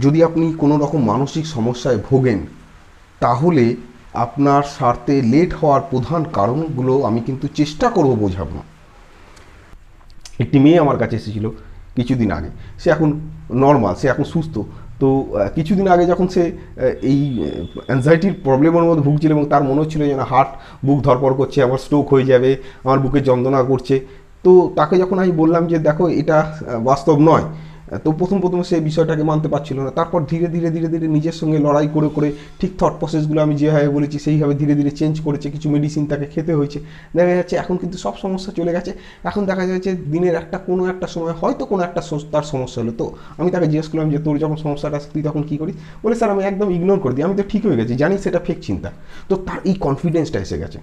যদি আপনি কোনো রকম মানসিক সমস্যায় ভোগেন, তাহলে আপনার স্বার্থে লেট হওয়ার প্রধান কারণগুলো আমি কিন্তু চেষ্টা করব বোঝাবো। একটি মেয়ে আমার কাছে এসেছিল কিছুদিন আগে। সে এখন নর্মাল, সে এখন সুস্থ। তো কিছুদিন আগে যখন সে এই অ্যাংজাইটির প্রবলেমের মধ্যে ভুগছিল এবং তার মনে হচ্ছিল যেন হার্ট, বুক ধরপড় করছে, আমার স্ট্রোক হয়ে যাবে, আমার বুকে যন্ত্রণা করছে। তো তাকে যখন আমি বললাম যে দেখো এটা বাস্তব নয়, তো প্রথম সে বিষয়টাকে মানতে পারছিল না। তারপর ধীরে ধীরে ধীরে ধীরে নিজের সঙ্গে লড়াই করে করে ঠিক থট প্রসেসগুলো আমি যেভাবে বলেছি সেইভাবে ধীরে ধীরে চেঞ্জ করেছে। কিছু মেডিসিন তাকে খেতে হয়েছে। দেখা যাচ্ছে এখন কিন্তু সব সমস্যা চলে গেছে। এখন দেখা যাচ্ছে দিনের কোনো একটা সময় হয়তো কোনো একটা তার সমস্যা হলো। তো আমি তাকে জিজ্ঞেস করলাম যে তোর যখন সমস্যাটা আসে তুই তখন কী করিস? বলে স্যার আমি একদম ইগনোর করে দিই, আমি তো ঠিক হয়ে গেছি, জানি সেটা ফেক চিন্তা। তো তার এই কনফিডেন্সটা এসে গেছে।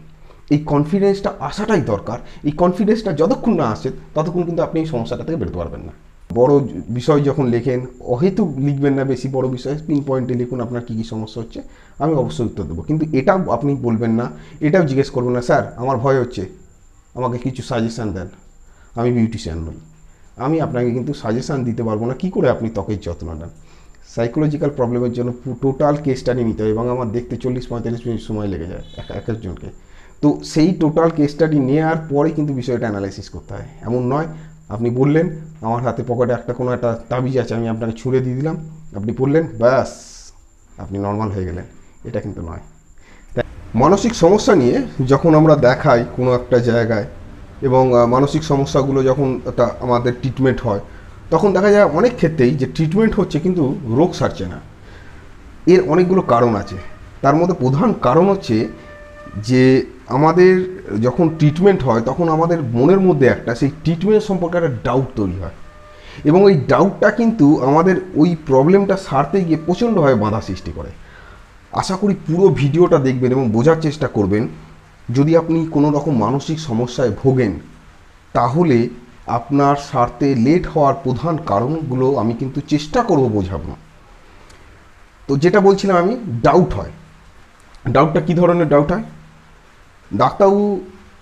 এই কনফিডেন্সটা আসাটাই দরকার। এই কনফিডেন্সটা যতক্ষণ না আসে ততক্ষণ কিন্তু আপনি এই সমস্যাটা থেকে বেরোতে পারবেন না। বড় বিষয় যখন লেখেন অহেতুক লিখবেন না, বেশি বড় বিষয় পিন পয়েন্টে লিখুন আপনার কী কী সমস্যা হচ্ছে, আমি অবশ্যই উত্তর দেবো। কিন্তু এটাও আপনি বলবেন না, এটাও জিজ্ঞেস করবেন না স্যার আমার ভয় হচ্ছে, আমাকে কিছু সাজেশান দেন। আমি বিউটিশিয়ান নই, আমি আপনাকে কিন্তু সাজেশান দিতে পারবো না কী করে আপনি ত্বকের যত্ন নেন। সাইকোলজিক্যাল প্রবলেমের জন্য টোটাল কেস স্টাডি নিতে হয় এবং আমার দেখতে 40-45 মিনিট সময় লেগে যায় এক একজনকে। তো সেই টোটাল কেস স্টাডি নেওয়ার পরে কিন্তু বিষয়টা অ্যানালাইসিস করতে হয়। এমন নয় আপনি বললেন আমার হাতে পকেটে কোনো একটা তাবিজ আছে, আমি আপনাকে ছুঁড়ে দিয়ে দিলাম, আপনি পড়লেন, ব্যাস আপনি নর্মাল হয়ে গেলেন। এটা কিন্তু নয়। মানসিক সমস্যা নিয়ে যখন আমরা দেখাই কোনো একটা জায়গায় এবং মানসিক সমস্যাগুলো যখন আমাদের ট্রিটমেন্ট হয়, তখন দেখা যায় অনেক ক্ষেত্রেই যে ট্রিটমেন্ট হচ্ছে কিন্তু রোগ সারছে না। এর অনেকগুলো কারণ আছে। তার মধ্যে প্রধান কারণ হচ্ছে যে আমাদের যখন ট্রিটমেন্ট হয় তখন আমাদের মনের মধ্যে সেই ট্রিটমেন্ট সম্পর্কে একটা ডাউট তৈরি হয় এবং ওই ডাউটটা কিন্তু আমাদের ওই প্রবলেমটা সারতে গিয়ে প্রচণ্ডভাবে বাধা সৃষ্টি করে। আশা করি পুরো ভিডিওটা দেখবেন এবং বোঝার চেষ্টা করবেন। যদি আপনি কোনো রকম মানসিক সমস্যায় ভোগেন, তাহলে আপনার স্বার্থে লেট হওয়ার প্রধান কারণগুলো আমি কিন্তু চেষ্টা করব বোঝাবো। তো যেটা বলছিলাম আমি, ডাউট হয়। ডাউটটা কী ধরনের ডাউট হয়? ডাক্তারবাবু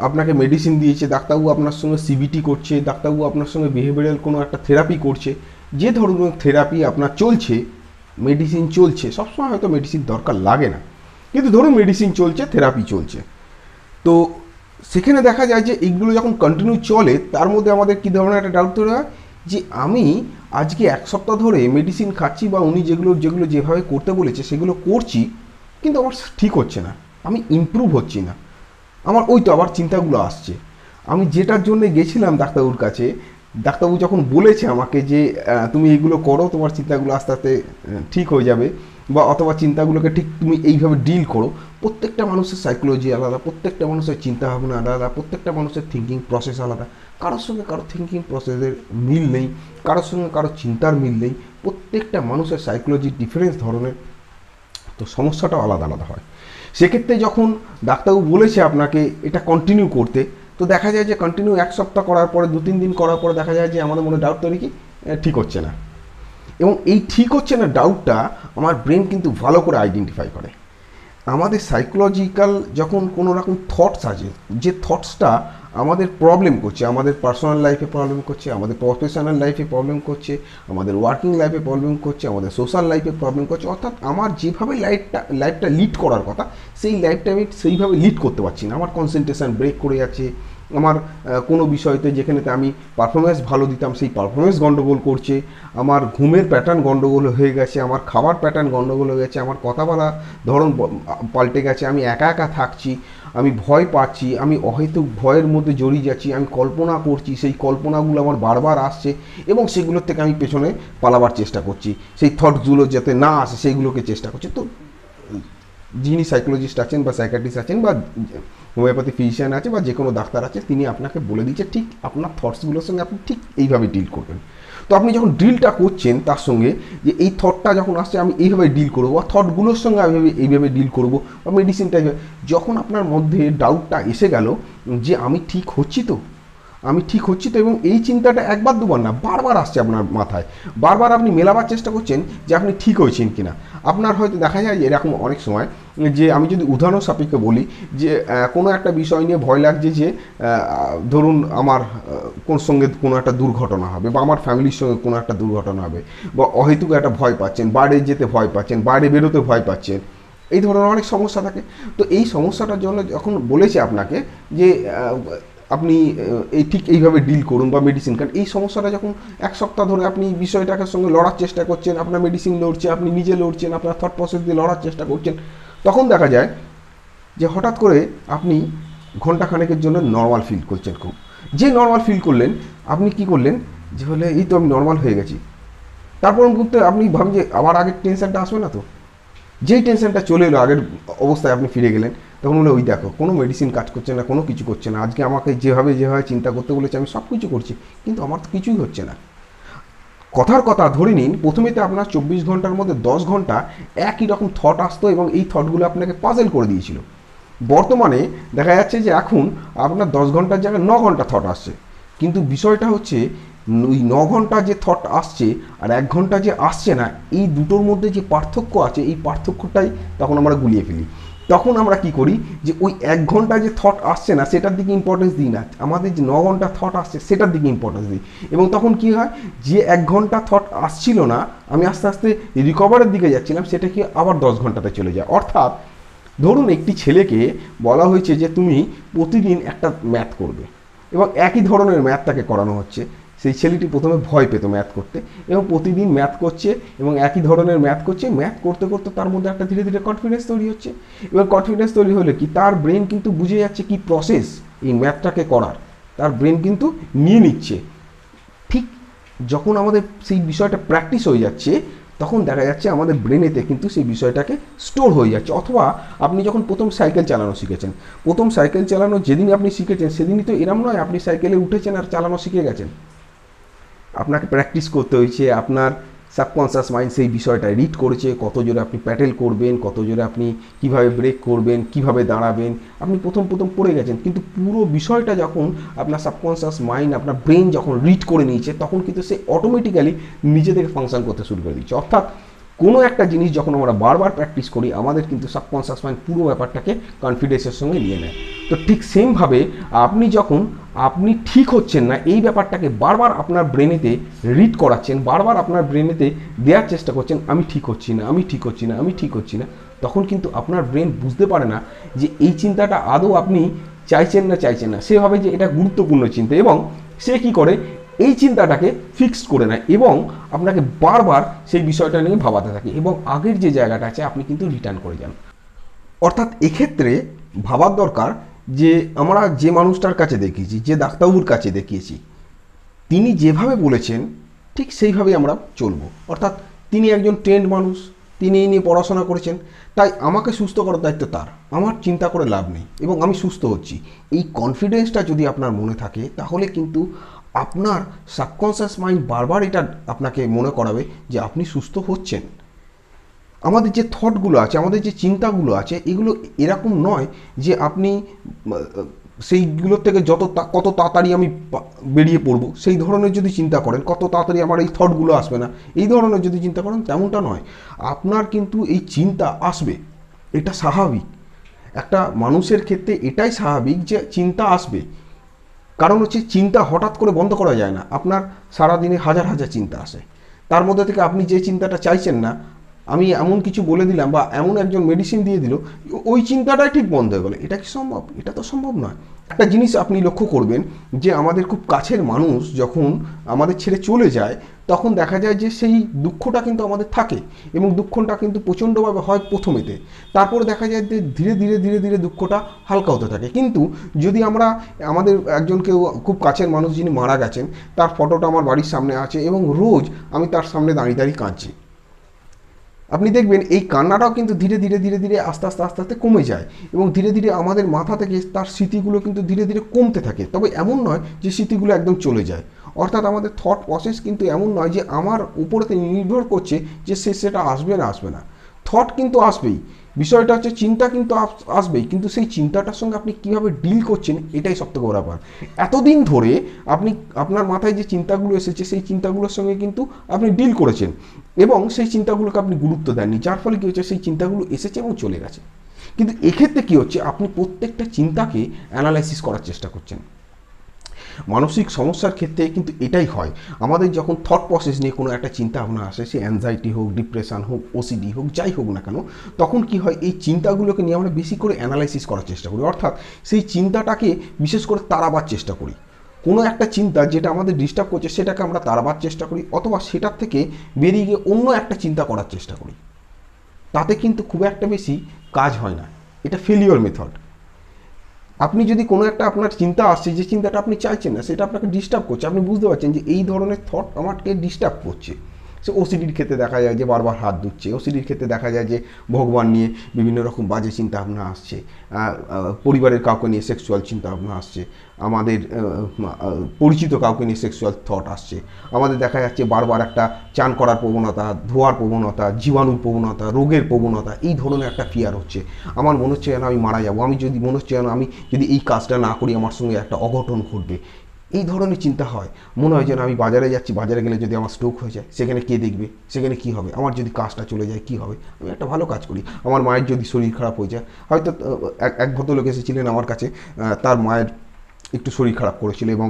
আপনাকে মেডিসিন দিয়েছে, ডাক্তারবাবু আপনার সঙ্গে সিবিটি করছে, ডাক্তারবাবু আপনার সঙ্গে বিহেভিয়ারাল কোনো একটা থেরাপি করছে, যে ধরনের থেরাপি আপনার চলছে, মেডিসিন চলছে, সবসময় হয়তো মেডিসিন দরকার লাগে না, কিন্তু ধরুন মেডিসিন চলছে, থেরাপি চলছে। তো সেখানে দেখা যায় যে এইগুলো যখন কন্টিনিউ চলে, তার মধ্যে আমাদের কী ধরনের একটা ডাউট তৈরি হয় যে আমি আজকে 1 সপ্তাহ ধরে মেডিসিন খাচ্ছি বা উনি যেগুলো যেভাবে করতে বলেছে সেগুলো করছি, কিন্তু আমার ঠিক হচ্ছে না, আমি ইমপ্রুভ হচ্ছি না। আমার ওই তো আবার চিন্তাগুলো আসছে। আমি যেটার জন্য গেছিলাম ডাক্তারবাবুর কাছে, ডাক্তারবাবু যখন বলেছে আমাকে যে তুমি এইগুলো করো, তোমার চিন্তাগুলো আস্তে আস্তে ঠিক হয়ে যাবে, বা অথবা চিন্তাগুলোকে ঠিক তুমি এইভাবে ডিল করো। প্রত্যেকটা মানুষের সাইকোলজি আলাদা, প্রত্যেকটা মানুষের চিন্তাভাবনা আলাদা, প্রত্যেকটা মানুষের থিঙ্কিং প্রসেস আলাদা। কারোর সঙ্গে কারো থিঙ্কিং প্রসেসের মিল নেই, কারোর সঙ্গে কারো চিন্তার মিল নেই। প্রত্যেকটা মানুষের সাইকোলজি ডিফারেন্স ধরনের, তো সমস্যাটাও আলাদা আলাদা হয়। সেক্ষেত্রে যখন ডাক্তারবাবু বলেছে আপনাকে এটা কন্টিনিউ করতে, তো দেখা যায় যে কন্টিনিউ 1 সপ্তাহ করার পরে, 2-3 দিন করার পরে দেখা যায় যে আমাদের মনে ডাউট তৈরি কি ঠিক হচ্ছে না। এবং এই ঠিক হচ্ছে না ডাউটটা আমার ব্রেন কিন্তু ভালো করে আইডেন্টিফাই করে। আমাদের সাইকোলজিক্যাল যখন কোনো রকম থটস আছে, যে থটসটা আমাদের প্রবলেম করছে, আমাদের পার্সোনাল লাইফে প্রবলেম করছে, আমাদের প্রফেশনাল লাইফে প্রবলেম করছে, আমাদের ওয়ার্কিং লাইফে প্রবলেম করছে, আমাদের সোশ্যাল লাইফে প্রবলেম করছে, অর্থাৎ আমার যেভাবে লাইফটা লিড করার কথা সেই লাইফটা আমি সেইভাবে লিড করতে পারছি না। আমার কনসেন্ট্রেশন ব্রেক করে যাচ্ছে, আমার কোনো বিষয়তে যেখানেতে আমি পারফরমেন্স ভালো দিতাম সেই পারফরমেন্স গণ্ডগোল করছে, আমার ঘুমের প্যাটার্ন গণ্ডগোল হয়ে গেছে, আমার খাবার প্যাটার্ন গণ্ডগোল হয়ে গেছে, আমার কথা বলা ধরন পাল্টে গেছে, আমি একা একা থাকছি, আমি ভয় পাচ্ছি, আমি অহেতুক ভয়ের মধ্যে জড়িয়ে যাচ্ছি, আমি কল্পনা করছি, সেই কল্পনাগুলো আমার বারবার আসছে এবং সেগুলোর থেকে আমি পেছনে পালাবার চেষ্টা করছি, সেই থটসগুলো যাতে না আসে সেইগুলোকে চেষ্টা করছি। তো যিনি সাইকোলজিস্ট আছেন বা সাইকাট্রিস্ট আছেন বা হোমিওপ্যাথি ফিজিশিয়ান আছে বা যে কোনো ডাক্তার আছে, তিনি আপনাকে বলে দিচ্ছে ঠিক আপনার থটসগুলোর সঙ্গে আপনি ঠিক এইভাবে ডিল করবেন। তো আপনি যখন ডিলটা করছেন তার সঙ্গে, যে এই থটটা যখন আসছে আমি এইভাবে ডিল করবো, বা থটগুলোর সঙ্গে আমি এইভাবে ডিল করবো, বা মেডিসিনটা যখন আপনার মধ্যে ডাউটটা এসে গেল যে আমি ঠিক হচ্ছি তো, আমি ঠিক হচ্ছি তো, এবং এই চিন্তাটা একবার দুবার না বারবার আসছে আপনার মাথায়, বারবার আপনি মেলাবার চেষ্টা করছেন যে আপনি ঠিক হয়েছেন কিনা। আপনার হয়তো দেখা যায় যে এরকম অনেক সময় যে আমি যদি উদাহরণ সাপেক্ষে বলি যে কোনো একটা বিষয় নিয়ে ভয় লাগছে যে ধরুন আমার কোন সঙ্গে কোনো একটা দুর্ঘটনা হবে বা আমার ফ্যামিলির সঙ্গে কোনো একটা দুর্ঘটনা হবে, বা অহেতুক একটা ভয় পাচ্ছেন, বাইরে যেতে ভয় পাচ্ছেন, বাইরে বেরোতে ভয় পাচ্ছেন, এই ধরনের অনেক সমস্যা থাকে। তো এই সমস্যাটার জন্য যখন বলেছে আপনাকে যে আপনি ঠিক এইভাবে ডিল করুন বা মেডিসিন খান, এই সমস্যাটা যখন 1 সপ্তাহ ধরে আপনি বিষয়টাকে সঙ্গে লড়ার চেষ্টা করছেন, আপনার মেডিসিন লড়ছে, আপনি নিজে লড়ছেন, আপনার থট প্রসেস দিয়ে লড়ার চেষ্টা করছেন, তখন দেখা যায় যে হঠাৎ করে আপনি ঘন্টাখানেকের জন্য নর্মাল ফিল করছেন খুব। যে নর্মাল ফিল করলেন, আপনি কি করলেন যে হলে এই তো আমি নর্মাল হয়ে গেছি, তারপর কিন্তু আপনি ভাবেন যে আবার আগের টেনশনটা আসবে না তো। যেই টেনশনটা চলে এলো আগের অবস্থায় আপনি ফিরে গেলেন, তখন বলে ওই দেখো কোনো মেডিসিন কাজ করছে না, কোনো কিছু করছে না, আজকে আমাকে যেভাবে চিন্তা করতে বলেছে আমি সব কিছু করছি, কিন্তু আমার তো কিছুই হচ্ছে না। কথার কথা ধরে নিন প্রথমেতে আপনার 24 ঘন্টার মধ্যে 10 ঘন্টা একই রকম থট আসতো এবং এই থটগুলো আপনাকে পাজেল করে দিয়েছিল। বর্তমানে দেখা যাচ্ছে যে এখন আপনার 10 ঘন্টার জায়গায় 9 ঘন্টা থট আসছে, কিন্তু বিষয়টা হচ্ছে ওই 9 ঘন্টা যে থট আসছে আর 1 ঘন্টা যে আসছে না, এই দুটোর মধ্যে যে পার্থক্য আছে এই পার্থক্যটাই তখন আমরা গুলিয়ে ফেলি। তখন আমরা কি করি যে ওই 1 ঘন্টা যে থট আসছে না সেটার দিকে ইম্পর্টেন্স দিই না, আমাদের যে 9 ঘন্টা থট আসছে সেটার দিকে ইম্পর্টেন্স দিই। এবং তখন কি হয় যে 1 ঘন্টা থট আসছিল না, আমি আস্তে আস্তে রিকভারের দিকে যাচ্ছিলাম, সেটা কি আবার 10 ঘন্টাতে চলে যায়। অর্থাৎ ধরুন একটি ছেলেকে বলা হয়েছে যে তুমি প্রতিদিন একটা ম্যাথ করবে এবং একই ধরনের ম্যাথ তাকে করানো হচ্ছে। সেই ছেলেটি প্রথমে ভয় পেত ম্যাথ করতে এবং প্রতিদিন ম্যাথ করছে এবং একই ধরনের ম্যাথ করছে, ম্যাথ করতে করতে তার মধ্যে একটা ধীরে ধীরে কনফিডেন্স তৈরি হচ্ছে। এবার কনফিডেন্স তৈরি হলে কি তার ব্রেন কিন্তু বুঝে যাচ্ছে কি প্রসেস এই ম্যাথটাকে করার, তার ব্রেন কিন্তু নিয়ে নিচ্ছে। ঠিক যখন আমাদের সেই বিষয়টা প্র্যাকটিস হয়ে যাচ্ছে তখন দেখা যাচ্ছে আমাদের ব্রেনেতে কিন্তু সেই বিষয়টাকে স্টোর হয়ে যাচ্ছে। অথবা আপনি যখন প্রথম সাইকেল চালানো শিখেছেন, প্রথম সাইকেল চালানো যেদিন আপনি শিখেছেন সেদিনই তো এরম নয় আপনি সাইকেলে উঠেছেন আর চালানো শিখে গেছেন, আপনাকে প্র্যাকটিস করতে হয়েছে, আপনার সাবকনসিয়াস মাইন্ড সেই বিষয়টা রিড করেছে, কত জোরে আপনি প্যাডেল করবেন, কত জোরে আপনি কীভাবে ব্রেক করবেন, কিভাবে দাঁড়াবেন, আপনি প্রথম পড়ে গেছেন। কিন্তু পুরো বিষয়টা যখন আপনার সাবকনসিয়াস মাইন্ড আপনার ব্রেন যখন রিড করে নিয়েছে তখন কিন্তু সে অটোমেটিক্যালি নিজে থেকে ফাংশন করতে শুরু করে দিচ্ছে। অর্থাৎ কোনো একটা জিনিস যখন আমরা বারবার প্র্যাকটিস করি আমাদের কিন্তু সাবকনসিয়াস মাইন্ড পুরো ব্যাপারটাকে কনফিডেন্সের সঙ্গে নিয়ে নেয়। তো ঠিক সেমভাবে আপনি যখন আপনি ঠিক হচ্ছেন না এই ব্যাপারটাকে বারবার আপনার ব্রেনেতে রিড করাচ্ছেন, বারবার আপনার ব্রেনেতে দেওয়ার চেষ্টা করছেন আমি ঠিক হচ্ছি না, আমি ঠিক হচ্ছি না, আমি ঠিক হচ্ছি না, তখন কিন্তু আপনার ব্রেন বুঝতে পারে না যে এই চিন্তাটা আদৌ আপনি চাইছেন না, সে ভাবে যে এটা গুরুত্বপূর্ণ চিন্তা এবং সে কি করে এই চিন্তাটাকে ফিক্সড করে নেয় এবং আপনাকে বারবার সেই বিষয়টা নিয়ে ভাবাতে থাকে এবং আগের যে জায়গাটা আছে আপনি কিন্তু রিটার্ন করে যান। অর্থাৎ এক্ষেত্রে ভাবার দরকার যে আমরা যে মানুষটার কাছে দেখিয়েছি, যে ডাক্তারবাবুর কাছে দেখিয়েছি, তিনি যেভাবে বলেছেন ঠিক সেইভাবেই আমরা চলবো। অর্থাৎ তিনি একজন ট্রেন্ড মানুষ, তিনি এই নিয়ে পড়াশোনা করেছেন, তাই আমাকে সুস্থ করার দায়িত্ব তার, আমার চিন্তা করে লাভ নেই এবং আমি সুস্থ হচ্ছি। এই কনফিডেন্সটা যদি আপনার মনে থাকে তাহলে কিন্তু আপনার সাবকনসিয়াস মাইন্ড বারবার এটা আপনাকে মনে করাবে যে আপনি সুস্থ হচ্ছেন। আমাদের যে থটগুলো আছে, আমাদের যে চিন্তাগুলো আছে, এগুলো এরকম নয় যে আপনি সেইগুলোর থেকে কত তাড়াতাড়ি আমি বেরিয়ে পড়বো সেই ধরনের যদি চিন্তা করেন, কত তাড়াতাড়ি আমার এই থটগুলো আসবে না এই ধরনের যদি চিন্তা করেন, তেমনটা নয়। আপনার কিন্তু এই চিন্তা আসবে, এটা স্বাভাবিক। একটা মানুষের ক্ষেত্রে এটাই স্বাভাবিক যে চিন্তা আসবে, কারণ হচ্ছে চিন্তা হঠাৎ করে বন্ধ করা যায় না। আপনার সারাদিনে হাজার হাজার চিন্তা আসে, তার মধ্যে থেকে আপনি যে চিন্তাটা চাইছেন না, আমি এমন কিছু বলে দিলাম বা এমন একজন মেডিসিন দিয়ে দিল, ওই চিন্তাটাই ঠিক বন্ধ হয়ে গেল। এটা কি সম্ভব? এটা তো সম্ভব নয়। একটা জিনিস আপনি লক্ষ্য করবেন যে আমাদের খুব কাছের মানুষ যখন আমাদের ছেড়ে চলে যায় তখন দেখা যায় যে সেই দুঃখটা কিন্তু আমাদের থাকে এবং দুঃখটা কিন্তু প্রচণ্ডভাবে হয় প্রথমেতে, তারপরে দেখা যায় যে ধীরে ধীরে ধীরে ধীরে দুঃখটা হালকা হতে থাকে। কিন্তু যদি আমরা আমাদের একজনকে খুব কাছের মানুষ যিনি মারা গেছেন তার ফটোটা আমার বাড়ির সামনে আছে এবং রোজ আমি তার সামনে দাঁড়িয়ে দাঁড়িয়ে কাঁদছি, আপনি দেখবেন এই কান্নাটাও কিন্তু ধীরে ধীরে ধীরে ধীরে আস্তে আস্তে আস্তে আস্তে কমে যায় এবং ধীরে ধীরে আমাদের মাথা থেকে তার স্মৃতিগুলো কিন্তু ধীরে ধীরে কমতে থাকে। তবে এমন নয় যে স্মৃতিগুলো একদম চলে যায়। অর্থাৎ আমাদের থট প্রসেস কিন্তু এমন নয় যে আমার উপরেতে নির্ভর করছে যে সেটা আসবে না। থট কিন্তু আসবেই, বিষয়টা হচ্ছে চিন্তা কিন্তু আসবেই, কিন্তু সেই চিন্তাটার সঙ্গে আপনি কীভাবে ডিল করছেন এটাই সবথেকে বড় ব্যাপার। এতদিন ধরে আপনি আপনার মাথায় যে চিন্তাগুলো এসেছে সেই চিন্তাগুলোর সঙ্গে কিন্তু আপনি ডিল করেছেন এবং সেই চিন্তাগুলোকে আপনি গুরুত্ব দেননি, যার ফলে কী হচ্ছে সেই চিন্তাগুলো এসেছে এবং চলে গেছে। কিন্তু এক্ষেত্রে কী হচ্ছে, আপনি প্রত্যেকটা চিন্তাকে অ্যানালাইসিস করার চেষ্টা করছেন। মানসিক সমস্যার ক্ষেত্রে কিন্তু এটাই হয়, আমাদের যখন থট প্রসেস নিয়ে কোনো একটা চিন্তা ভাবনা আসে, সে অ্যাংজাইটি হোক, ডিপ্রেশন হোক, ওসিডি হোক, যাই হোক না কেন, তখন কি হয়, এই চিন্তাগুলোকে নিয়ে আমরা বেশি করে অ্যানালাইসিস করার চেষ্টা করি, অর্থাৎ সেই চিন্তাটাকে বিশেষ করে তাড়াবার চেষ্টা করি। কোনো একটা চিন্তা যেটা আমাদের ডিস্টার্ব করছে সেটাকে আমরা তাড়াবার চেষ্টা করি, অথবা সেটার থেকে বেরিয়ে গিয়ে অন্য একটা চিন্তা করার চেষ্টা করি। তাতে কিন্তু খুব একটা বেশি কাজ হয় না, এটা ফেলিওর মেথড। আপনি যদি কোনো একটা আপনার চিন্তা আসছে, যে চিন্তাটা আপনি চাইছেন না, সেটা আপনাকে ডিস্টার্ব করছে, আপনি বুঝতে পারছেন যে এই ধরনের থট আমাকে ডিস্টার্ব করছে। সে ওসিডির ক্ষেত্রে দেখা যায় যে বারবার হাত ধুচ্ছে, ওসিডির ক্ষেত্রে দেখা যায় যে ভগবান নিয়ে বিভিন্ন রকম বাজে চিন্তা ভাবনা আসছে, পরিবারের কাউকে নিয়ে সেক্সুয়াল চিন্তা ভাবনা আসছে, আমাদের পরিচিত কাউকে নিয়ে সেক্সুয়াল থট আসছে, আমাদের দেখা যাচ্ছে বারবার একটা চান করার প্রবণতা, ধোয়ার প্রবণতা, জীবাণুর প্রবণতা, রোগের প্রবণতা, এই ধরনের একটা ফিয়ার হচ্ছে। আমার মনে হচ্ছে যেন আমি মারা যাবো, আমি যদি মনে হচ্ছে যেন আমি যদি এই কাজটা না করি আমার সঙ্গে একটা অঘটন ঘটবে, এই ধরনের চিন্তা হয়। মনে হয় যেন আমি বাজারে যাচ্ছি, বাজারে গেলে যদি আমার স্ট্রোক হয়ে যায়, সেখানে কে দেখবে, সেখানে কি হবে, আমার যদি কাজটা চলে যায় কি হবে, আমি একটা ভালো কাজ করি, আমার মায়ের যদি শরীর খারাপ হয়ে যায়, হয়তো এক ভদ্রলোক এসেছিলেন আমার কাছে, তার মায়ের একটু শরীর খারাপ করেছিল এবং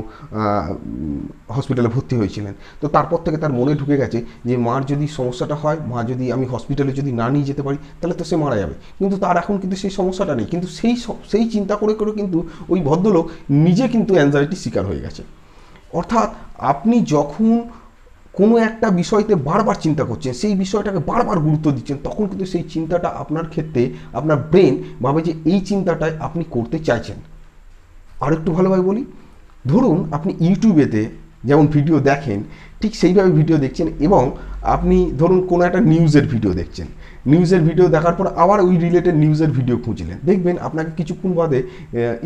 হসপিটালে ভর্তি হয়েছিলেন। তো তারপর থেকে তার মনে ঢুকে গেছে যে মার যদি সমস্যাটা হয়, মা যদি আমি হসপিটালে যদি না নিয়ে যেতে পারি, তাহলে তো সে মারা যাবে। কিন্তু তার এখন কিন্তু সেই সমস্যাটা নেই, কিন্তু সেই চিন্তা করে করে কিন্তু ওই ভদ্রলোক নিজে কিন্তু অ্যাংজাইটির শিকার হয়ে গেছে। অর্থাৎ আপনি যখন কোনো একটা বিষয়তে বারবার চিন্তা করছেন, সেই বিষয়টাকে বারবার গুরুত্ব দিচ্ছেন, তখন কিন্তু সেই চিন্তাটা আপনার ক্ষেত্রে আপনার ব্রেন ভাবে যে এই চিন্তাটাই আপনি করতে চাইছেন। আর একটু ভালোভাবে বলি, ধরুন আপনি ইউটিউবেতে যেমন ভিডিও দেখেন, ঠিক সেইভাবে ভিডিও দেখছেন, এবং আপনি ধরুন কোনো একটা নিউজের ভিডিও দেখছেন, নিউজের ভিডিও দেখার পর আবার ওই রিলেটেড নিউজের ভিডিও খুঁজলেন, দেখবেন আপনাকে কিছুক্ষণ বাদে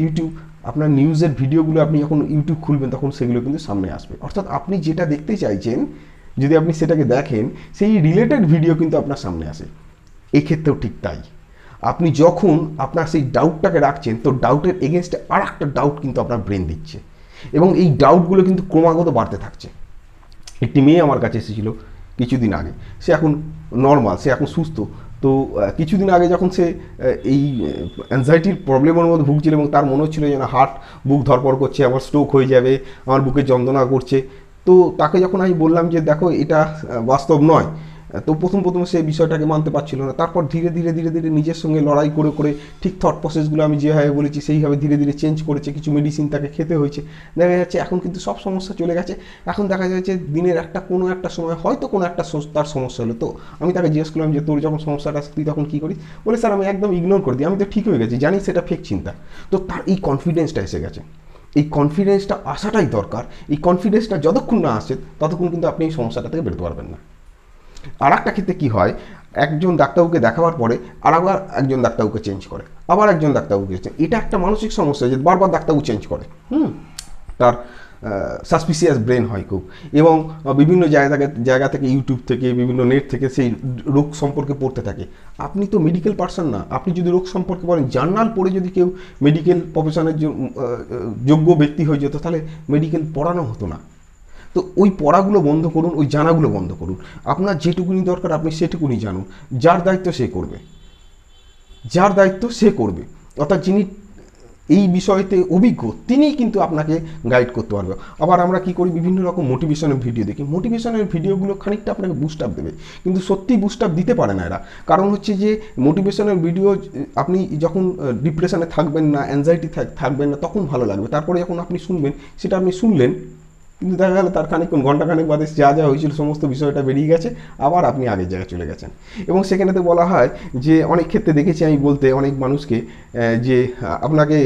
ইউটিউব আপনার নিউজের ভিডিওগুলো, আপনি যখন ইউটিউব খুলবেন তখন সেগুলো কিন্তু সামনে আসবে। অর্থাৎ আপনি যেটা দেখতে চাইছেন, যদি আপনি সেটাকে দেখেন, সেই রিলেটেড ভিডিও কিন্তু আপনার সামনে আসে। এক্ষেত্রেও ঠিক তাই, আপনি যখন আপনার সেই ডাউটটাকে রাখছেন, তো ডাউটের এগেনস্টে আর একটা ডাউট কিন্তু আপনার ব্রেন দিচ্ছে, এবং এই ডাউটগুলো কিন্তু ক্রমাগত বাড়তে থাকছে। একটি মেয়ে আমার কাছে এসেছিল কিছুদিন আগে, সে এখন নর্মাল, সে এখন সুস্থ। তো কিছুদিন আগে যখন সে এই অ্যাংজাইটির প্রবলেমের মধ্যে ভুগছিল, এবং তার মনে হচ্ছিল যেন হার্ট, বুক ধরপড় করছে, আমার স্ট্রোক হয়ে যাবে, আমার বুকে যন্ত্রণা করছে। তো তাকে যখন আমি বললাম যে দেখো এটা বাস্তব নয়, তো প্রথম সে বিষয়টাকে মানতে পারছিল না। তারপর ধীরে ধীরে ধীরে ধীরে নিজের সঙ্গে লড়াই করে করে ঠিক থট প্রসেসগুলো আমি যেভাবে বলেছি সেইভাবে ধীরে ধীরে চেঞ্জ করেছে, কিছু মেডিসিন তাকে খেতে হয়েছে, দেখা যাচ্ছে এখন কিন্তু সব সমস্যা চলে গেছে। এখন দেখা যাচ্ছে দিনের কোনো একটা সময় হয়তো কোনো একটা তার সমস্যা হলো, তো আমি তাকে জিজ্ঞেস করলাম যে তোর যখন সমস্যাটা তুই তখন কী করিস, বলে স্যার আমি একদম ইগনোর করে দিই, আমি তো ঠিক হয়ে গেছি, জানি সেটা ফেক চিন্তা। তো তার এই কনফিডেন্সটা এসে গেছে। এই কনফিডেন্সটা আসাটাই দরকার। এই কনফিডেন্সটা যতক্ষণ না আসে ততক্ষণ কিন্তু আপনি এই সমস্যাটা থেকে বেরোতে পারবেন না। আর একটা ক্ষেত্রে কী হয়, একজন ডাক্তারবাবুকে দেখাবার পরে আবার একজন ডাক্তারবাবুকে চেঞ্জ করে, আবার একজন ডাক্তারবাবুকে চেঞ্জ, এটা একটা মানসিক সমস্যা যে বারবার ডাক্তারবাবু চেঞ্জ করে। তার সাসপিসিয়াস ব্রেন হয় খুব, এবং বিভিন্ন জায়গা থেকে ইউটিউব থেকে বিভিন্ন নেট থেকে সেই রোগ সম্পর্কে পড়তে থাকে। আপনি তো মেডিকেল পার্সন না, আপনি যদি রোগ সম্পর্কে বলেন, জার্নাল পড়ে যদি কেউ মেডিকেল প্রফেশনের যোগ্য ব্যক্তি হয়ে যেত, তাহলে মেডিকেল পড়ানো হতো না। তো ওই পড়াগুলো বন্ধ করুন, ওই জানাগুলো বন্ধ করুন, আপনার যেটুকুনি দরকার আপনি সেটুকুনি জানুন, যার দায়িত্ব সে করবে, যার দায়িত্ব সে করবে। অর্থাৎ যিনি এই বিষয়তে অভিজ্ঞ তিনিই কিন্তু আপনাকে গাইড করতে পারবে। আবার আমরা কি করি, বিভিন্ন রকম মোটিভেশনের ভিডিও দেখি, মোটিভেশনের ভিডিওগুলো খানিকটা আপনাকে বুস্ট আপ দেবে, কিন্তু সত্যি বুস্ট আপ দিতে পারে না এরা। কারণ হচ্ছে যে মোটিভেশনের ভিডিও আপনি যখন ডিপ্রেশনে থাকবেন না, অ্যাংজাইটি থাকবেন না, তখন ভালো লাগবে। তারপরে যখন আপনি শুনবেন, সেটা আপনি শুনলেন, কিন্তু দেখা গেল তার ঘন্টাখানেক বাদে যা হয়েছিল সমস্ত বিষয়টা বেরিয়ে গেছে, আবার আপনি আগের জায়গায় চলে গেছেন। এবং সেখানেতে বলা হয় যে অনেক ক্ষেত্রে দেখেছি আমি বলতে অনেক মানুষকে যে আপনাকে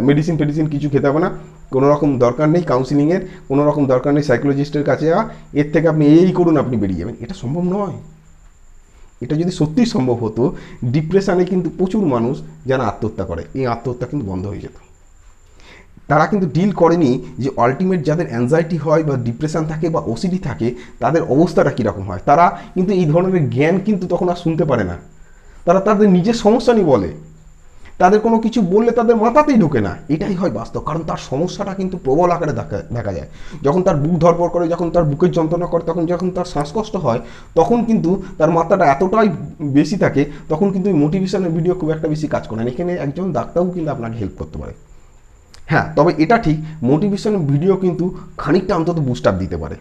মেডিসিন কিছু খেতে হবে না, কোনো রকম দরকার নেই কাউন্সিলিংয়ের, কোনো রকম দরকার নেই সাইকোলজিস্টের কাছে যাওয়া, এর থেকে আপনি এই করুন আপনি বেরিয়ে যাবেন। এটা সম্ভব নয়। এটা যদি সত্যিই সম্ভব হতো, ডিপ্রেশনে কিন্তু প্রচুর মানুষ যারা আত্মহত্যা করে, এই আত্মহত্যা কিন্তু বন্ধ হয়ে যেত। তারা কিন্তু ডিল করেনি যে আলটিমেট যাদের অ্যাংজাইটি হয় বা ডিপ্রেশন থাকে বা ওসিডি থাকে, তাদের অবস্থাটা কীরকম হয়। তারা কিন্তু এই ধরনের জ্ঞান কিন্তু তখন আর শুনতে পারে না, তারা তাদের নিজের সমস্যা নিয়ে বলে। তাদের কোনো কিছু বললে তাদের মাথাতেই ঢোকে না, এটাই হয় বাস্তব। কারণ তার সমস্যাটা কিন্তু প্রবল আকারে দেখা যায়। যখন তার বুক ধরপড় করে, যখন তার বুকের যন্ত্রণা করে, তখন যখন তার শ্বাসকষ্ট হয়, তখন কিন্তু তার মাত্রাটা এতটাই বেশি থাকে, তখন কিন্তু মোটিভেশনের ভিডিও খুব একটা বেশি কাজ করে না। এখানে একজন ডাক্তারও কিন্তু আপনাকে হেল্প করতে পারে। হ্যাঁ, তবে এটা ঠিক, মোটিভেশনের ভিডিও কিন্তু খানিকটা অন্তত বুস্ট আপ দিতে পারে।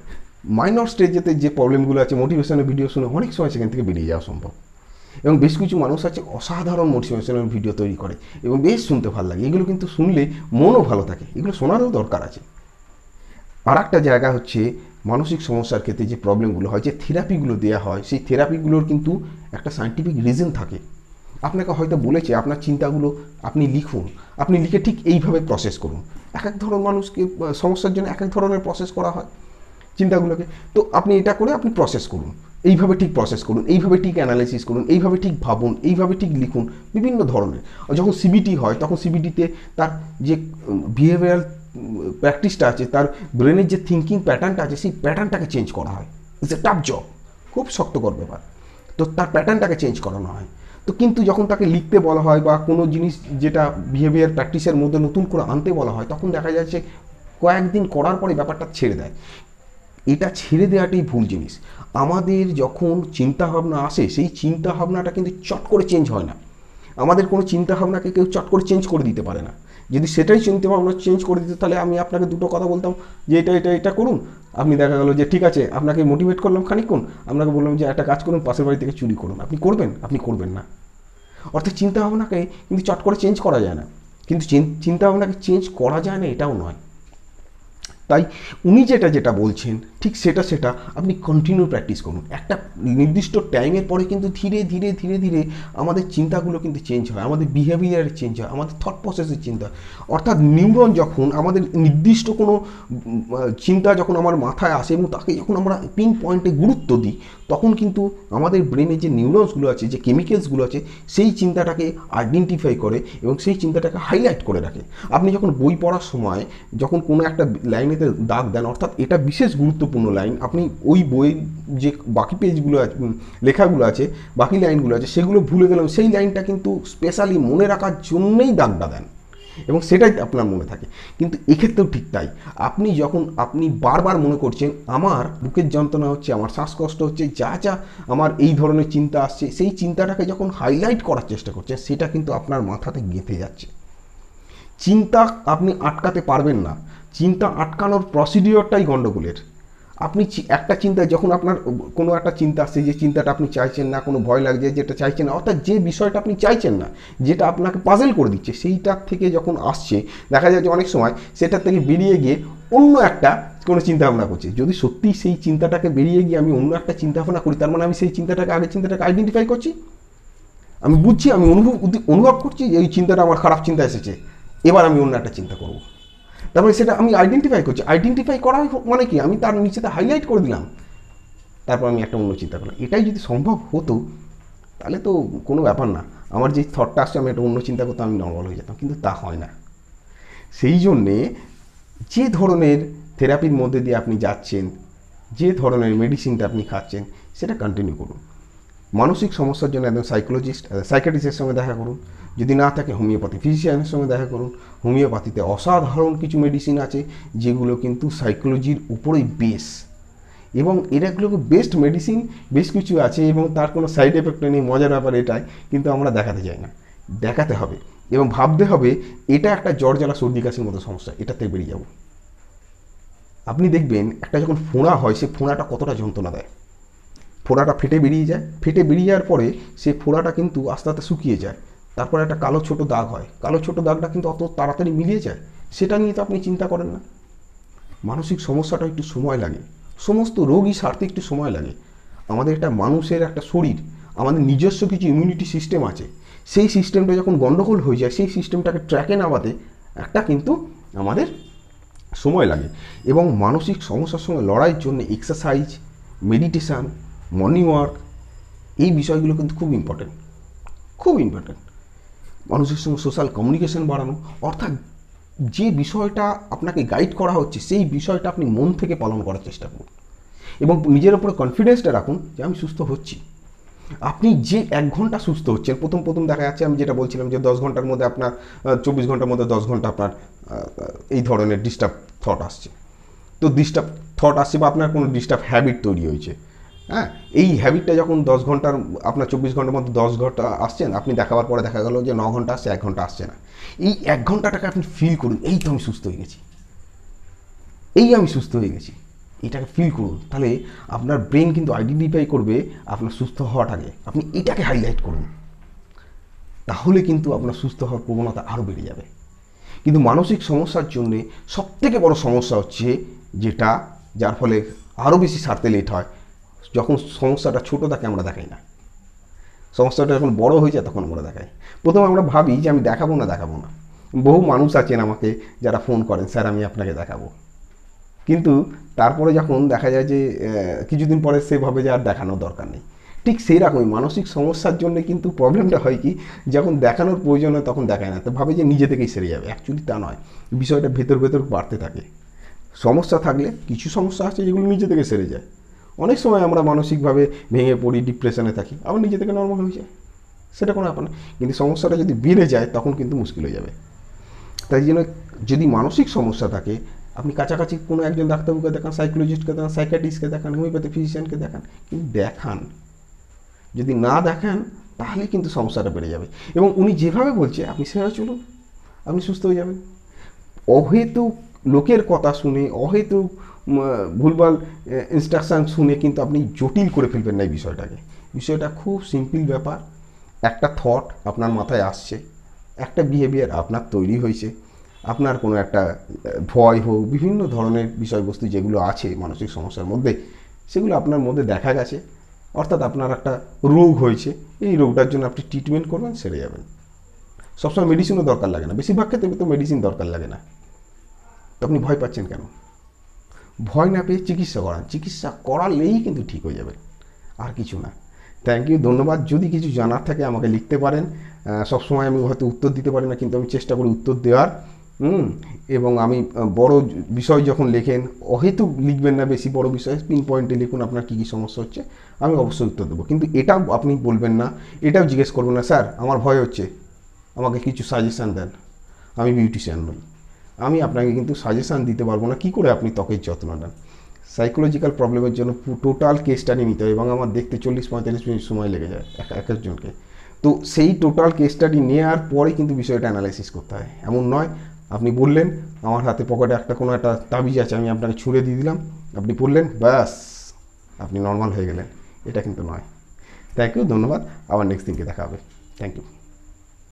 মাইনর স্টেজেতে যে প্রবলেমগুলো আছে, মোটিভেশনের ভিডিও শুনে অনেক সময় সেখান থেকে বেরিয়ে যাওয়া সম্ভব। এবং বেশ কিছু মানুষ আছে অসাধারণ মোটিভেশনাল ভিডিও তৈরি করে এবং বেশ শুনতে ভালো লাগে, এগুলো কিন্তু শুনলে মনও ভালো থাকে, এগুলো শোনারও দরকার আছে। আর একটা জায়গা হচ্ছে মানসিক সমস্যার ক্ষেত্রে যে প্রবলেমগুলো হয়, যে থেরাপিগুলো দেওয়া হয়, সেই থেরাপিগুলোর কিন্তু একটা সায়েন্টিফিক রিজন থাকে। আপনাকে হয়তো বলেছে আপনার চিন্তাগুলো আপনি লিখুন, আপনি লিখে ঠিক এইভাবে প্রসেস করুন। এক এক ধরনের মানুষকে সমস্যার জন্য এক এক ধরনের প্রসেস করা হয় চিন্তাগুলোকে। তো আপনি এটা করে আপনি প্রসেস করুন, এইভাবে ঠিক প্রসেস করুন, এইভাবে ঠিক অ্যানালাইসিস করুন, এইভাবে ঠিক ভাবুন, এইভাবে ঠিক লিখুন, বিভিন্ন ধরনের। যখন সিবিটি হয় তখন সিবিটিতে তার যে বিহেভিয়ারাল প্র্যাকটিসটা আছে, তার ব্রেনের যে থিঙ্কিং প্যাটার্নটা আছে, সেই প্যাটার্নটাকে চেঞ্জ করা হয়। ইটস এ টাফ জব, খুব শক্তকর ব্যাপার। তো তার প্যাটার্নটাকে চেঞ্জ করানো হয়। তো কিন্তু যখন তাকে লিখতে বলা হয় বা কোনো জিনিস যেটা বিহেভিয়ার প্র্যাকটিসের মধ্যে নতুন করে আনতে বলা হয়, তখন দেখা যাচ্ছে কয়েকদিন করার পরে ব্যাপারটা ছেড়ে দেয়। এটা ছেড়ে দেওয়াটাই ভুল জিনিস। আমাদের যখন চিন্তাভাবনা আসে, সেই চিন্তাভাবনাটা কিন্তু চট করে চেঞ্জ হয় না। আমাদের কোনো চিন্তাভাবনাকে কেউ চট করে চেঞ্জ করে দিতে পারে না। যদি সেটাই চিন্তাভাবনা চেঞ্জ করে দিত, তাহলে আমি আপনাকে দুটো কথা বলতাম যে এটা করুন, আপনি দেখা গেল যে ঠিক আছে, আপনাকে মোটিভেট করলাম খানিকক্ষণ, আপনাকে বললাম যে একটা কাজ করুন, পাশের বাড়ি থেকে চুরি করুন, আপনি করবেন? আপনি করবেন না। অর্থাৎ চিন্তাভাবনাকে কিন্তু চট করে চেঞ্জ করা যায় না। কিন্তু চিন্তাভাবনাকে চেঞ্জ করা যায় না এটাও নয়। তাই উনি যেটা বলছেন ঠিক সেটা আপনি কন্টিনিউ প্র্যাকটিস করুন। একটা নির্দিষ্ট টাইমের পরে কিন্তু ধীরে ধীরে ধীরে ধীরে আমাদের চিন্তাগুলো কিন্তু চেঞ্জ হয়, আমাদের বিহেভিয়ার চেঞ্জ হয়, আমাদের থট প্রসেসের চিন্তা। অর্থাৎ নিউরন যখন আমাদের নির্দিষ্ট কোনো চিন্তা যখন আমার মাথায় আসে এবং তাকে যখন আমরা পিন পয়েন্টে গুরুত্ব দিই, তখন কিন্তু আমাদের ব্রেনে যে নিউরনসগুলো আছে, যে কেমিক্যালসগুলো আছে, সেই চিন্তাটাকে আইডেন্টিফাই করে এবং সেই চিন্তাটাকে হাইলাইট করে রাখে। আপনি যখন বই পড়ার সময় যখন কোনো একটা লাইনেতে দাগ দেন, অর্থাৎ এটা বিশেষ গুরুত্বপূর্ণ লাইন, আপনি ওই বইয়ের যে বাকি পেজগুলো আছে, লেখাগুলো আছে, বাকি লাইনগুলো আছে, সেগুলো ভুলে গেলেও সেই লাইনটা কিন্তু স্পেশালি মনে রাখার জন্যই দাগটা দেন এবং সেটাই আপনার মনে থাকে। কিন্তু এক্ষেত্রেও ঠিক তাই, আপনি বারবার মনে করছেন আমার বুকের যন্ত্রণা হচ্ছে, আমার শ্বাসকষ্ট হচ্ছে, যা আমার এই ধরনের চিন্তা আসছে, সেই চিন্তাটাকে যখন হাইলাইট করার চেষ্টা করছেন, সেটা কিন্তু আপনার মাথাতে গেঁথে যাচ্ছে। চিন্তা আপনি আটকাতে পারবেন না, চিন্তা আটকানোর প্রসিডিওরটাই গণ্ডগোলের। আপনি একটা চিন্তা, যখন আপনার কোনো একটা চিন্তা আসছে, যে চিন্তাটা আপনি চাইছেন না, কোনো ভয় লাগছে যেটা চাইছেন না, অর্থাৎ যে বিষয়টা আপনি চাইছেন না, যেটা আপনাকে পাজেল করে দিচ্ছে, সেইটার থেকে যখন আসছে, দেখা যায় যে অনেক সময় সেটার থেকে বেরিয়ে গিয়ে অন্য একটা কোনো চিন্তাভাবনা করছে। যদি সত্যিই সেই চিন্তাটাকে বেরিয়ে গিয়ে আমি অন্য একটা চিন্তাভাবনা করি, তার মানে আমি সেই আগের চিন্তাটাকে আইডেন্টিফাই করছি, আমি বুঝছি, আমি অনুভব করছি যে এই চিন্তাটা আমার খারাপ চিন্তা এসেছে, এবার আমি অন্য একটা চিন্তা করব। তারপরে সেটা আমি আইডেন্টিফাই করছি, আইডেন্টিফাই করা মানে কি, আমি তার নিচেতে হাইলাইট করে দিলাম, তারপর আমি একটা অন্য চিন্তা করলাম। এটাই যদি সম্ভব হতো, তাহলে তো কোনো ব্যাপার না, আমার যে থটটা আসছে আমি একটা অন্য চিন্তা করতাম, আমি নর্মাল হয়ে যেতাম। কিন্তু তা হয় না। সেই জন্যে যে ধরনের থেরাপির মধ্যে দিয়ে আপনি যাচ্ছেন, যে ধরনের মেডিসিনটা আপনি খাচ্ছেন, সেটা কন্টিনিউ করুন। মানসিক সমস্যার জন্য একদম সাইকিয়াট্রিস্টের সঙ্গে দেখা করুন, যদি না থাকে হোমিওপ্যাথি ফিজিশিয়ানের সঙ্গে দেখা করুন। হোমিওপ্যাথিতে অসাধারণ কিছু মেডিসিন আছে, যেগুলো কিন্তু সাইকোলজির উপরেই বেস, এবং এরাগুলোকে বেস্ট মেডিসিন বেশ কিছু আছে এবং তার কোনো সাইড এফেক্ট নেই। মজার ব্যাপার এটাই, কিন্তু আমরা দেখাতে চাই না। দেখাতে হবে এবং ভাবতে হবে এটা একটা জ্বর জ্বালা সর্দি কাশির মতো সমস্যা, এটা থেকে বেরিয়ে যাব। আপনি দেখবেন একটা যখন ফোঁড়া হয়, সে ফোঁড়াটা কতটা যন্ত্রণা দেয়। ফোঁড়াটা ফেটে বেরিয়ে যায়, ফেটে বেরিয়ে যাওয়ার পরে সেই ফোঁড়াটা কিন্তু আস্তে আস্তে শুকিয়ে যায়, তারপরে একটা কালো ছোট দাগ হয়। কালো ছোট দাগটা কিন্তু অত তাড়াতাড়ি মিলিয়ে যায়, সেটা নিয়ে তো আপনি চিন্তা করেন না। মানসিক সমস্যাটা একটু সময় লাগে, সমস্ত রোগই সারতে একটু সময় লাগে। আমাদের একটা মানুষের একটা শরীর, আমাদের নিজস্ব কিছু ইমিউনিটি সিস্টেম আছে, সেই সিস্টেমটা যখন গণ্ডগোল হয়ে যায়, সেই সিস্টেমটাকে ট্র্যাকে নামাতে একটা কিন্তু আমাদের সময় লাগে। এবং মানসিক সমস্যার সঙ্গে লড়াইয়ের জন্য এক্সারসাইজ, মেডিটেশান, মর্নিং ওয়াক, এই বিষয়গুলো কিন্তু খুব ইম্পর্টেন্ট, খুব ইম্পর্টেন্ট। মানুষের সঙ্গে সোশ্যাল কমিউনিকেশন বাড়ানো, অর্থাৎ যে বিষয়টা আপনাকে গাইড করা হচ্ছে, সেই বিষয়টা আপনি মন থেকে পালন করার চেষ্টা করুন এবং নিজের উপরে কনফিডেন্সটা রাখুন যে আমি সুস্থ হচ্ছি। আপনি যে 1 ঘন্টা সুস্থ হচ্ছেন, প্রথম দেখা যাচ্ছে, আমি যেটা বলছিলাম যে 10 ঘন্টার মধ্যে আপনার 24 ঘন্টার মধ্যে 10 ঘন্টা আপনার এই ধরনের ডিস্টার্ব থট আসছে। তো ডিস্টার্ব থট আসছে বা আপনার কোনো ডিস্টার্ব হ্যাবিট তৈরি হয়েছে, হ্যাঁ, এই হ্যাবিটটা যখন 10 ঘন্টার, আপনার 24 ঘন্টার মধ্যে 10 ঘন্টা আসছেন, আপনি দেখাবার পরে দেখা গেল যে 9 ঘন্টা আসছে, 1 ঘন্টা আসছে না। এই 1 ঘন্টাটাকে আপনি ফিল করুন, এই তো আমি সুস্থ হয়ে গেছি, এই আমি সুস্থ হয়ে গেছি, এটাকে ফিল করুন। তাহলে আপনার ব্রেন কিন্তু আইডেন্টিফাই করবে আপনার সুস্থ হওয়াটাকে, আপনি এটাকে হাইলাইট করুন, তাহলে কিন্তু আপনার সুস্থ হওয়ার প্রবণতা আরও বেড়ে যাবে। কিন্তু মানসিক সমস্যার জন্যে সবথেকে বড় সমস্যা হচ্ছে যেটা, যার ফলে আরও বেশি সারতে লেট হয়, যখন সমস্যাটা ছোটো থাকে আমরা দেখাই না, সমস্যাটা যখন বড় হয়ে যায় তখন আমরা দেখাই। প্রথমে আমরা ভাবি যে আমি দেখাবো না। বহু মানুষ আছেন আমাকে যারা ফোন করেন, স্যার আমি আপনাকে দেখাবো, কিন্তু তারপরে যখন দেখা যায় যে কিছুদিন পরে সে ভাবে যে আর দেখানোর দরকার নেই। ঠিক সেই রকমই মানসিক সমস্যার জন্য কিন্তু প্রবলেমটা হয় কি, যখন দেখানোর প্রয়োজন হয় তখন দেখায় না, তো ভাবে যে নিজে থেকেই সেরে যাবে। অ্যাকচুয়ালি তা নয়, বিষয়টা ভেতর বাড়তে থাকে। সমস্যা থাকলে কিছু সমস্যা আছে যেগুলো নিজে থেকে সেরে যায়। অনেক সময় আমরা মানসিকভাবে ভেঙে পড়ি, ডিপ্রেশনে থাকি, আবার নিজে থেকে নর্মাল হয়ে যায়, সেটা কোনো ব্যাপার না। কিন্তু সমস্যাটা যদি বেড়ে যায় তখন কিন্তু মুশকিল হয়ে যাবে। তাই জন্য যদি মানসিক সমস্যা থাকে, আপনি কাছাকাছি কোনো একজন ডাক্তারবাবুকে দেখান, সাইকোলজিস্টকে দেখান, সাইকিয়াট্রিস্টকে দেখান, হোমিওপ্যাথি ফিজিশিয়ানকে দেখান, কিন্তু দেখান। যদি না দেখান তাহলে কিন্তু সমস্যাটা বেড়ে যাবে, এবং উনি যেভাবে বলছে আপনি সেভাবে চলুন, আপনি সুস্থ হয়ে যাবেন। অহেতুক লোকের কথা শুনে, অহেতুক ভুলভাল ইনস্ট্রাকশান শুনে কিন্তু আপনি জটিল করে ফেলবেন না এই বিষয়টাকে। বিষয়টা খুব সিম্পল ব্যাপার। একটা থট আপনার মাথায় আসছে, একটা বিহেভিয়ার আপনার তৈরি হয়েছে, আপনার কোনো একটা ভয় হোক, বিভিন্ন ধরনের বিষয়বস্তু যেগুলো আছে মানসিক সমস্যার মধ্যে, সেগুলো আপনার মধ্যে দেখা গেছে, অর্থাৎ আপনার একটা রোগ হয়েছে, এই রোগটার জন্য আপনি ট্রিটমেন্ট করবেন, সেরে যাবেন। সবসময় মেডিসিনও দরকার লাগে না, বেশিরভাগ ক্ষেত্রে তো মেডিসিন দরকার লাগে না। তো আপনি ভয় পাচ্ছেন কেন? ভয় না পেয়ে চিকিৎসা করান, চিকিৎসা করালেই কিন্তু ঠিক হয়ে যাবে, আর কিছু না। থ্যাংক ইউ, ধন্যবাদ। যদি কিছু জানার থাকে আমাকে লিখতে পারেন। সবসময় আমি হয়তো উত্তর দিতে পারি না, কিন্তু আমি চেষ্টা করি উত্তর দেওয়ার। এবং আমি বড় বিষয় যখন লেখেন অহেতুক লিখবেন না, বেশি বড় বিষয় পিন পয়েন্টে লিখুন আপনার কী কী সমস্যা হচ্ছে, আমি অবশ্যই উত্তর দেবো। কিন্তু এটাও আপনি বলবেন না, এটাও জিজ্ঞেস করবেন না, স্যার আমার ভয় হচ্ছে, আমাকে কিছু সাজেশান দেন। আমি বিউটিশিয়ান নই, আমি আপনাকে কিন্তু সাজেশান দিতে পারবো না কী করে আপনি ত্বকের যত্ন নেন। সাইকোলজিক্যাল প্রবলেমের জন্য টোটাল কেস স্টাডি নিতে হয়, এবং আমার দেখতে 40-45 মিনিট সময় লেগে যায় এক একজনকে। তো সেই টোটাল কেস স্টাডি নেওয়ার পরে কিন্তু বিষয়টা অ্যানালাইসিস করতে হয়। এমন নয় আপনি বললেন আমার হাতে পকেটে কোনো একটা তাবিজ আছে, আমি আপনাকে ছুঁড়ে দিয়ে দিলাম, আপনি পড়লেন, ব্যাস আপনি নর্মাল হয়ে গেলেন, এটা কিন্তু নয়। থ্যাংক ইউ, ধন্যবাদ। আবার নেক্সট দিনকে দেখা হবে। Thank you.